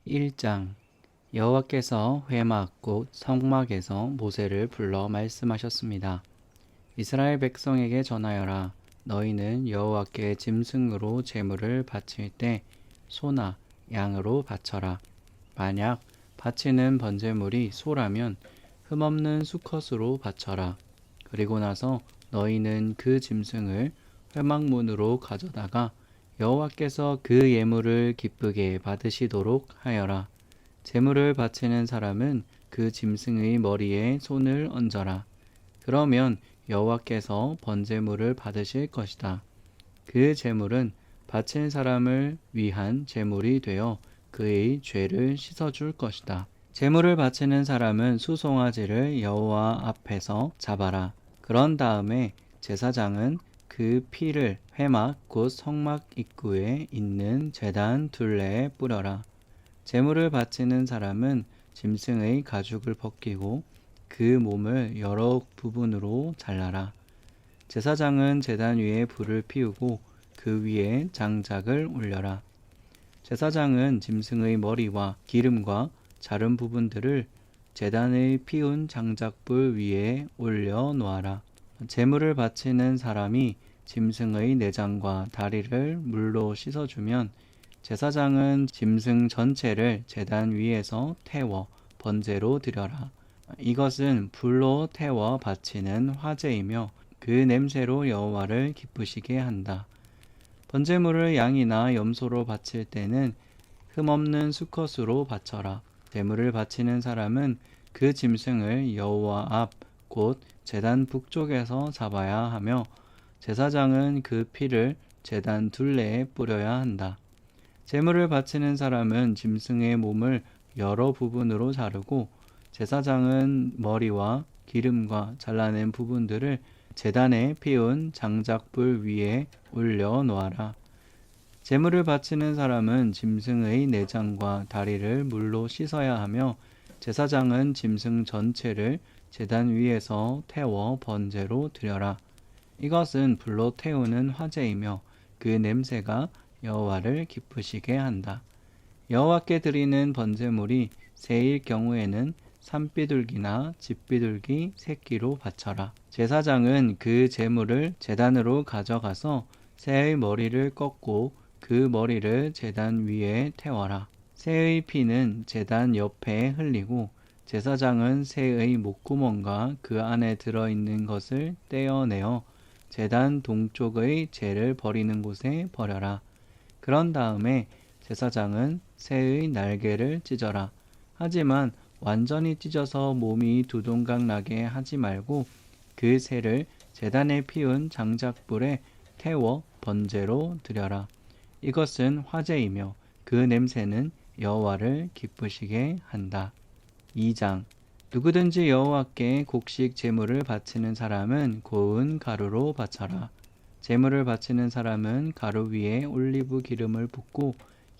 1장 여호와께서 회막 곧 성막에서 모세를 불러 말씀하셨습니다. 이스라엘 백성에게 전하여라. 너희는 여호와께 짐승으로 제물을 바칠 때 소나 양으로 바쳐라. 만약 바치는 번제물이 소라면 흠없는 수컷으로 바쳐라. 그리고 나서 너희는 그 짐승을 회막문으로 가져다가 여호와께서 그 예물을 기쁘게 받으시도록 하여라. 제물을 바치는 사람은 그 짐승의 머리에 손을 얹어라. 그러면 여호와께서 번제물을 받으실 것이다. 그 제물은 바친 사람을 위한 제물이 되어 그의 죄를 씻어줄 것이다. 제물을 바치는 사람은 수송아지를 여호와 앞에서 잡아라. 그런 다음에 제사장은 그 피를 회막 곧 성막 입구에 있는 제단 둘레에 뿌려라. 제물을 바치는 사람은 짐승의 가죽을 벗기고 그 몸을 여러 부분으로 잘라라. 제사장은 제단 위에 불을 피우고 그 위에 장작을 올려라. 제사장은 짐승의 머리와 기름과 자른 부분들을 제단의 피운 장작불 위에 올려 놓아라. 제물을 바치는 사람이 짐승의 내장과 다리를 물로 씻어주면 제사장은 짐승 전체를 제단 위에서 태워 번제로 드려라. 이것은 불로 태워 바치는 화제이며 그 냄새로 여호와를 기쁘시게 한다. 번제물을 양이나 염소로 바칠 때는 흠없는 수컷으로 바쳐라. 제물을 바치는 사람은 그 짐승을 여호와 앞 곧 제단 북쪽에서 잡아야 하며 제사장은 그 피를 제단 둘레에 뿌려야 한다. 제물을 바치는 사람은 짐승의 몸을 여러 부분으로 자르고 제사장은 머리와 기름과 잘라낸 부분들을 제단에 피운 장작불 위에 올려 놓아라. 제물을 바치는 사람은 짐승의 내장과 다리를 물로 씻어야 하며 제사장은 짐승 전체를 제단 위에서 태워 번제로 드려라. 이것은 불로 태우는 화제이며 그 냄새가 여호와를 기쁘시게 한다. 여호와께 드리는 번제물이 새일 경우에는 산비둘기나 집비둘기 새끼로 바쳐라. 제사장은 그 제물을 제단으로 가져가서 새의 머리를 꺾고 그 머리를 제단 위에 태워라. 새의 피는 제단 옆에 흘리고 제사장은 새의 목구멍과 그 안에 들어있는 것을 떼어내어 제단 동쪽의 재를 버리는 곳에 버려라. 그런 다음에 제사장은 새의 날개를 찢어라. 하지만 완전히 찢어서 몸이 두 동강 나게 하지 말고 그 새를 제단에 피운 장작불에 태워 번제로 드려라. 이것은 화제이며 그 냄새는 여호와를 기쁘시게 한다. 2장 누구든지 여호와께 곡식 제물을 바치는 사람은 고운 가루로 바쳐라. 제물을 바치는 사람은 가루 위에 올리브 기름을 붓고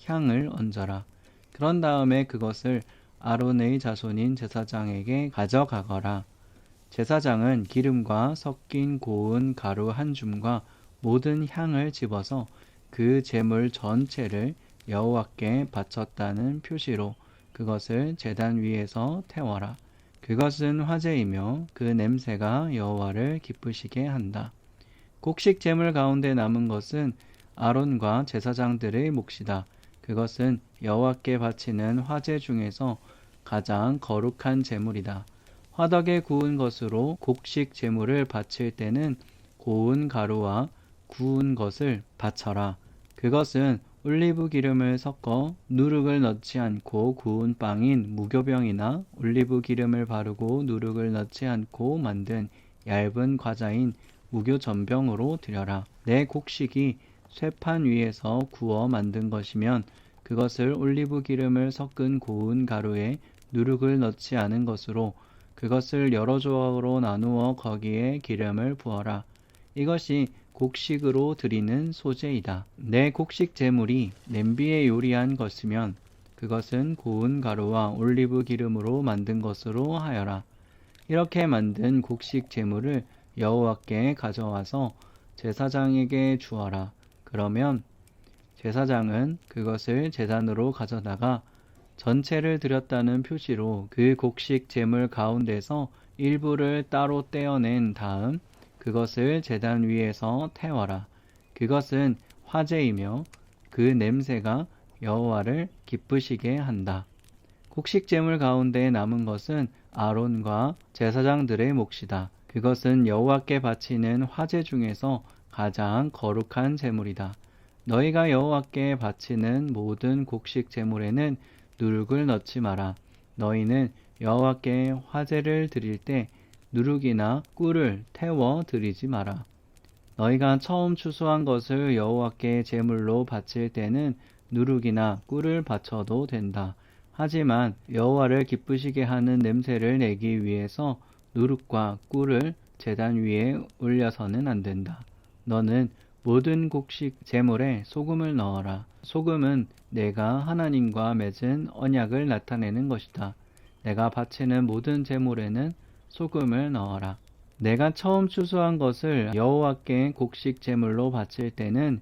향을 얹어라. 그런 다음에 그것을 아론의 자손인 제사장에게 가져가거라. 제사장은 기름과 섞인 고운 가루 한 줌과 모든 향을 집어서 그 제물 전체를 여호와께 바쳤다는 표시로 그것을 제단 위에서 태워라. 그것은 화제이며 그 냄새가 여호와를 기쁘시게 한다. 곡식 제물 가운데 남은 것은 아론과 제사장들의 몫이다. 그것은 여호와께 바치는 화제 중에서 가장 거룩한 제물이다. 화덕에 구운 것으로 곡식 제물을 바칠 때는 고운 가루와 구운 것을 바쳐라. 그것은 올리브 기름을 섞어 누룩을 넣지 않고 구운 빵인 무교병이나 올리브 기름을 바르고 누룩을 넣지 않고 만든 얇은 과자인 무교전병으로 드려라. 내 곡식이 쇠판 위에서 구워 만든 것이면 그것을 올리브 기름을 섞은 고운 가루에 누룩을 넣지 않은 것으로 그것을 여러 조각으로 나누어 거기에 기름을 부어라. 이것이 곡식으로 드리는 소제이다. 내 곡식 제물이 냄비에 요리한 것이면 그것은 고운 가루와 올리브 기름으로 만든 것으로 하여라. 이렇게 만든 곡식 제물을 여호와께 가져와서 제사장에게 주어라. 그러면 제사장은 그것을 제단으로 가져다가 전체를 드렸다는 표시로 그 곡식 제물 가운데서 일부를 따로 떼어낸 다음 그것을 제단 위에서 태워라. 그것은 화제이며 그 냄새가 여호와를 기쁘시게 한다. 곡식 제물 가운데 남은 것은 아론과 제사장들의 몫이다. 그것은 여호와께 바치는 화제 중에서 가장 거룩한 제물이다. 너희가 여호와께 바치는 모든 곡식 제물에는 누룩을 넣지 마라. 너희는 여호와께 화제를 드릴 때 누룩이나 꿀을 태워 드리지 마라. 너희가 처음 추수한 것을 여호와께 제물로 바칠 때는 누룩이나 꿀을 바쳐도 된다. 하지만 여호와를 기쁘시게 하는 냄새를 내기 위해서 누룩과 꿀을 제단 위에 올려서는 안 된다. 너는 모든 곡식 제물에 소금을 넣어라. 소금은 내가 하나님과 맺은 언약을 나타내는 것이다. 내가 바치는 모든 제물에는 소금을 넣어라. 내가 처음 추수한 것을 여호와께 곡식 제물로 바칠 때는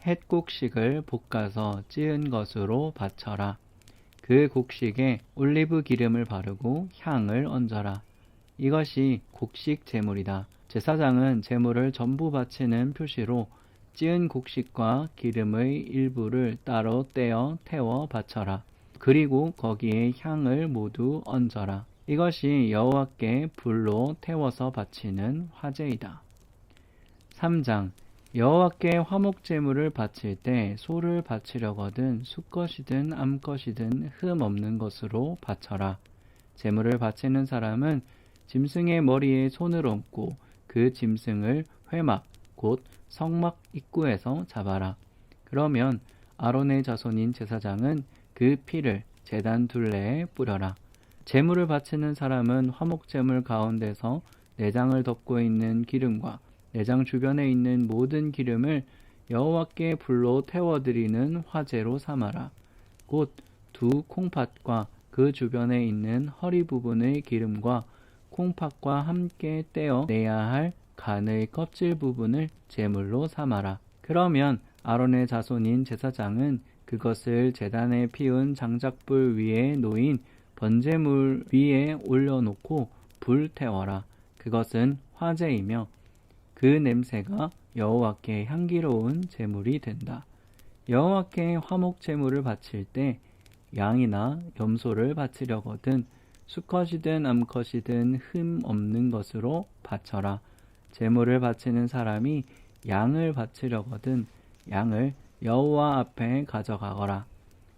햇곡식을 볶아서 찌은 것으로 바쳐라. 그 곡식에 올리브 기름을 바르고 향을 얹어라. 이것이 곡식 제물이다. 제사장은 제물을 전부 바치는 표시로 찌은 곡식과 기름의 일부를 따로 떼어 태워 바쳐라. 그리고 거기에 향을 모두 얹어라. 이것이 여호와께 불로 태워서 바치는 화제이다. 3장 여호와께 화목 제물을 바칠 때 소를 바치려거든 수컷이든 암컷이든 흠 없는 것으로 바쳐라. 제물을 바치는 사람은 짐승의 머리에 손을 얹고 그 짐승을 회막 곧 성막 입구에서 잡아라. 그러면 아론의 자손인 제사장은 그 피를 제단 둘레에 뿌려라. 제물을 바치는 사람은 화목 제물 가운데서 내장을 덮고 있는 기름과 내장 주변에 있는 모든 기름을 여호와께 불로 태워드리는 화제로 삼아라. 곧 두 콩팥과 그 주변에 있는 허리 부분의 기름과 콩팥과 함께 떼어내야 할 간의 껍질 부분을 제물로 삼아라. 그러면 아론의 자손인 제사장은 그것을 제단에 피운 장작불 위에 놓인 번제물 위에 올려놓고 불 태워라. 그것은 화제이며 그 냄새가 여호와께 향기로운 제물이 된다. 여호와께 화목 제물을 바칠 때 양이나 염소를 바치려거든 수컷이든 암컷이든 흠 없는 것으로 바쳐라. 제물을 바치는 사람이 양을 바치려거든 양을 여호와 앞에 가져가거라.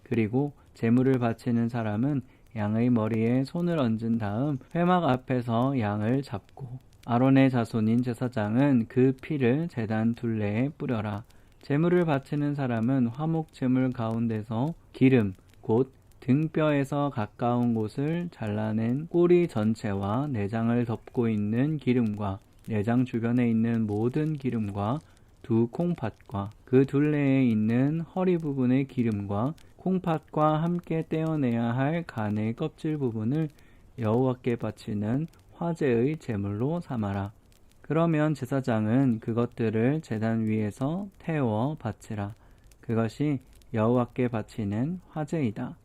그리고 제물을 바치는 사람은 양의 머리에 손을 얹은 다음 회막 앞에서 양을 잡고 아론의 자손인 제사장은 그 피를 제단 둘레에 뿌려라. 제물을 바치는 사람은 화목 제물 가운데서 기름 곧 등뼈에서 가까운 곳을 잘라낸 꼬리 전체와 내장을 덮고 있는 기름과 내장 주변에 있는 모든 기름과 두 콩팥과 그 둘레에 있는 허리 부분의 기름과 콩팥과 함께 떼어내야 할 간의 껍질 부분을 여호와께 바치는 화제의 제물로 삼아라. 그러면 제사장은 그것들을 제단 위에서 태워 바치라. 그것이 여호와께 바치는 화제이다.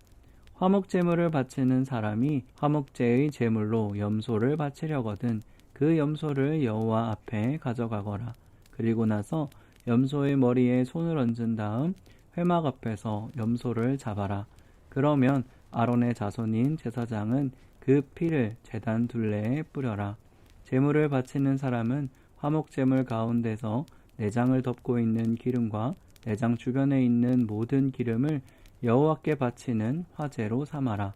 화목제물을 바치는 사람이 화목제의 제물로 염소를 바치려거든 그 염소를 여호와 앞에 가져가거라. 그리고 나서 염소의 머리에 손을 얹은 다음 회막 앞에서 염소를 잡아라. 그러면 아론의 자손인 제사장은 그 피를 제단 둘레에 뿌려라. 제물을 바치는 사람은 화목제물 가운데서 내장을 덮고 있는 기름과 내장 주변에 있는 모든 기름을 여호와께 바치는 화제로 삼아라.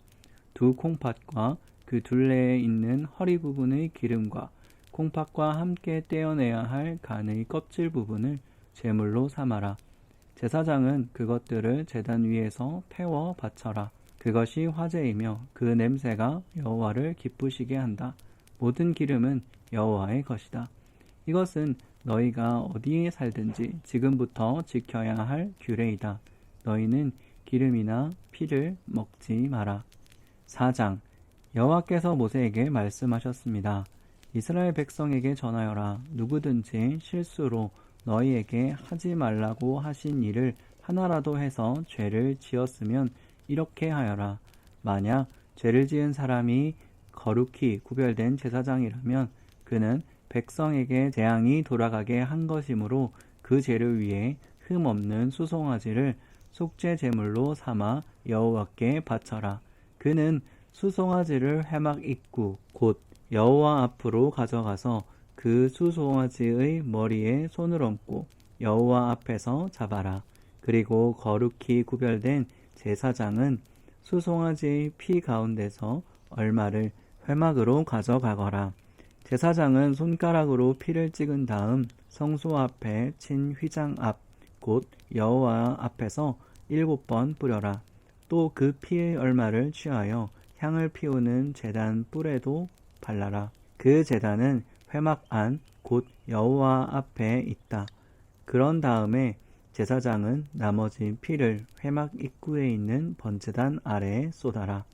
두 콩팥과 그 둘레에 있는 허리 부분의 기름과 콩팥과 함께 떼어내야 할 간의 껍질 부분을 제물로 삼아라. 제사장은 그것들을 제단 위에서 태워 바쳐라. 그것이 화제이며 그 냄새가 여호와를 기쁘시게 한다. 모든 기름은 여호와의 것이다. 이것은 너희가 어디에 살든지 지금부터 지켜야 할 규례이다. 너희는 기름이나 피를 먹지 마라. 4장 여호와께서 모세에게 말씀하셨습니다. 이스라엘 백성에게 전하여라. 누구든지 실수로 너희에게 하지 말라고 하신 일을 하나라도 해서 죄를 지었으면 이렇게 하여라. 만약 죄를 지은 사람이 거룩히 구별된 제사장이라면 그는 백성에게 재앙이 돌아가게 한 것이므로 그 죄를 위해 흠없는 수송아지를 속죄 제물로 삼아 여호와께 바쳐라. 그는 수송아지를 회막 입구 곧 여호와 앞으로 가져가서 그 수송아지의 머리에 손을 얹고 여호와 앞에서 잡아라. 그리고 거룩히 구별된 제사장은 수송아지의 피 가운데서 얼마를 회막으로 가져가거라. 제사장은 손가락으로 피를 찍은 다음 성소 앞에 친 휘장 앞 곧 여호와 앞에서 7번 뿌려라. 또 그 피의 얼마를 취하여 향을 피우는 제단 뿔에도 발라라. 그 제단은 회막 안 곧 여호와 앞에 있다. 그런 다음에 제사장은 나머지 피를 회막 입구에 있는 번제단 아래에 쏟아라.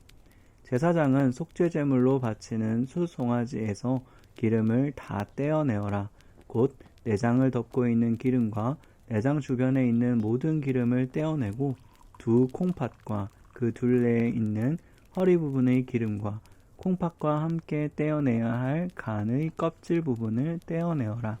제사장은 속죄제물로 바치는 수송아지에서 기름을 다 떼어내어라. 곧 내장을 덮고 있는 기름과 내장 주변에 있는 모든 기름을 떼어내고 두 콩팥과 그 둘레에 있는 허리 부분의 기름과 콩팥과 함께 떼어내야 할 간의 껍질 부분을 떼어내어라.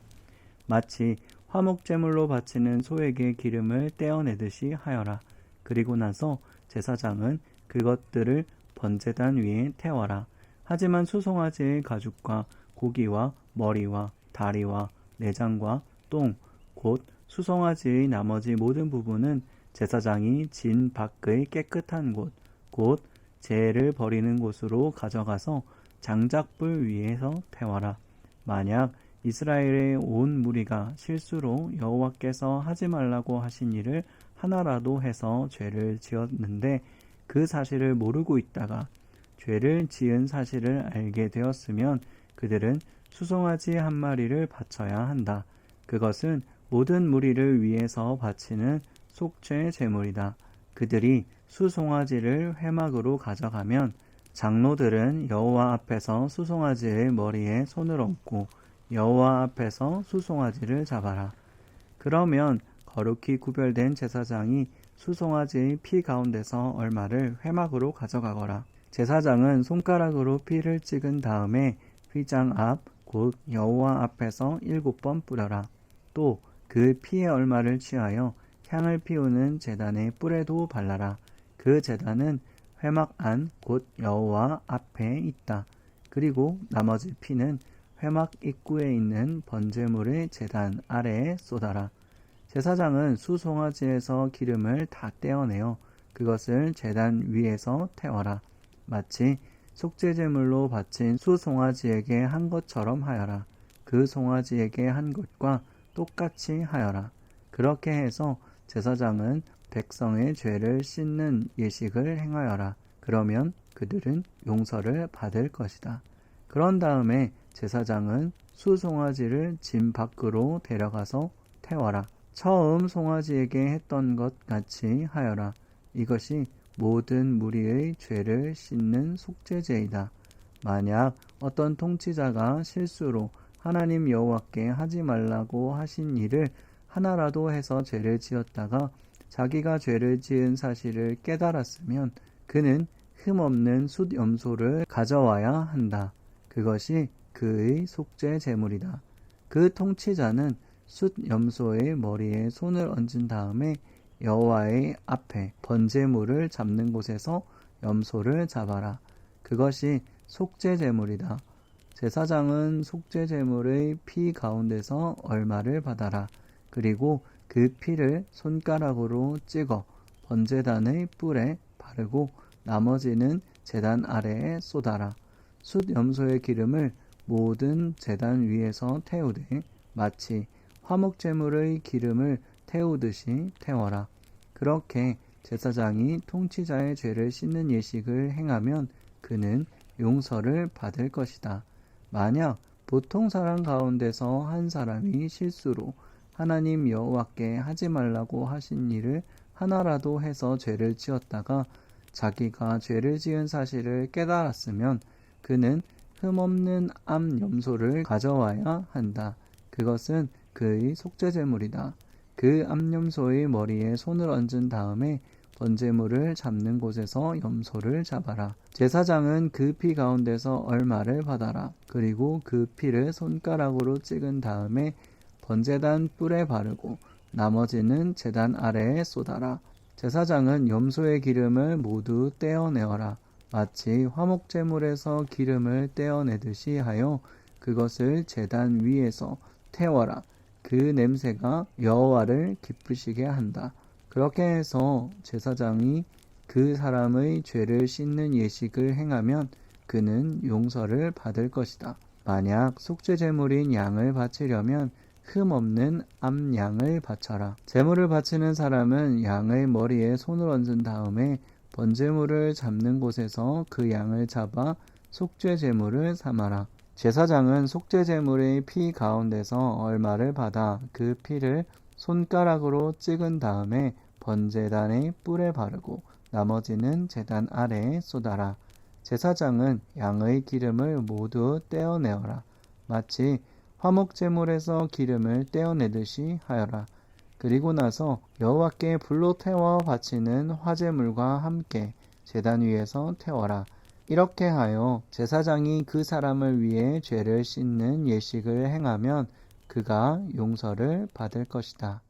마치 화목제물로 바치는 소에게 기름을 떼어내듯이 하여라. 그리고 나서 제사장은 그것들을 번제단 위에 태워라. 하지만 수송아지의 가죽과 고기와 머리와 다리와 내장과 똥, 곧 수송아지의 나머지 모든 부분은 제사장이 진 밖의 깨끗한 곳, 곧 죄를 버리는 곳으로 가져가서 장작불 위에서 태워라. 만약 이스라엘의 온 무리가 실수로 여호와께서 하지 말라고 하신 일을 하나라도 해서 죄를 지었는데 그 사실을 모르고 있다가 죄를 지은 사실을 알게 되었으면 그들은 수송아지 한 마리를 바쳐야 한다. 그것은 모든 무리를 위해서 바치는 속죄 제물이다. 그들이 수송아지를 회막으로 가져가면 장로들은 여호와 앞에서 수송아지의 머리에 손을 얹고 여호와 앞에서 수송아지를 잡아라. 그러면 거룩히 구별된 제사장이 수송아지의 피 가운데서 얼마를 회막으로 가져가거라. 제사장은 손가락으로 피를 찍은 다음에 휘장 앞 곧 여호와 앞에서 7번 뿌려라. 또 그 피의 얼마를 취하여 향을 피우는 제단의 뿔에도 발라라. 그 제단은 회막 안 곧 여호와 앞에 있다. 그리고 나머지 피는 회막 입구에 있는 번제물의 제단 아래에 쏟아라. 제사장은 수송아지에서 기름을 다 떼어내어 그것을 제단 위에서 태워라. 마치 속죄제물로 바친 수송아지에게 한 것처럼 하여라. 그 송아지에게 한 것과 똑같이 하여라. 그렇게 해서 제사장은 백성의 죄를 씻는 예식을 행하여라. 그러면 그들은 용서를 받을 것이다. 그런 다음에 제사장은 수송아지를 진 밖으로 데려가서 태워라. 처음 송아지에게 했던 것 같이 하여라. 이것이 모든 무리의 죄를 씻는 속죄제이다. 만약 어떤 통치자가 실수로 하나님 여호와께 하지 말라고 하신 일을 하나라도 해서 죄를 지었다가 자기가 죄를 지은 사실을 깨달았으면 그는 흠없는 숫염소를 가져와야 한다. 그것이 그의 속죄 제물이다. 그 통치자는 숫염소의 머리에 손을 얹은 다음에 여호와의 앞에 번제물을 잡는 곳에서 염소를 잡아라. 그것이 속죄 제물이다. 제사장은 속죄 제물의 피 가운데서 얼마를 받아라. 그리고 그 피를 손가락으로 찍어 번제단의 뿔에 바르고 나머지는 제단 아래에 쏟아라. 숫염소의 기름을 모든 제단 위에서 태우되 마치 화목제물의 기름을 태우듯이 태워라. 그렇게 제사장이 통치자의 죄를 씻는 예식을 행하면 그는 용서를 받을 것이다. 만약 보통 사람 가운데서 한 사람이 실수로 하나님 여호와께 하지 말라고 하신 일을 하나라도 해서 죄를 지었다가 자기가 죄를 지은 사실을 깨달았으면 그는 흠없는 암염소를 가져와야 한다. 그것은 그의 속죄제물이다. 그 암염소의 머리에 손을 얹은 다음에 번제물을 잡는 곳에서 염소를 잡아라. 제사장은 그 피 가운데서 얼마를 받아라. 그리고 그 피를 손가락으로 찍은 다음에 번제단 뿔에 바르고 나머지는 제단 아래에 쏟아라. 제사장은 염소의 기름을 모두 떼어내어라. 마치 화목제물에서 기름을 떼어내듯이 하여 그것을 제단 위에서 태워라. 그 냄새가 여호와를 기쁘시게 한다. 그렇게 해서 제사장이 그 사람의 죄를 씻는 예식을 행하면 그는 용서를 받을 것이다. 만약 속죄제물인 양을 바치려면 흠 없는 암양을 바쳐라. 제물을 바치는 사람은 양의 머리에 손을 얹은 다음에 번제물을 잡는 곳에서 그 양을 잡아 속죄제물을 삼아라. 제사장은 속죄제물의 피 가운데서 얼마를 받아 그 피를 손가락으로 찍은 다음에 번제단의 뿔에 바르고 나머지는 제단 아래에 쏟아라. 제사장은 양의 기름을 모두 떼어내어라. 마치 화목제물에서 기름을 떼어내듯이 하여라. 그리고 나서 여호와께 불로 태워 바치는 화제물과 함께 제단 위에서 태워라. 이렇게 하여 제사장이 그 사람을 위해 죄를 씻는 예식을 행하면 그가 용서를 받을 것이다.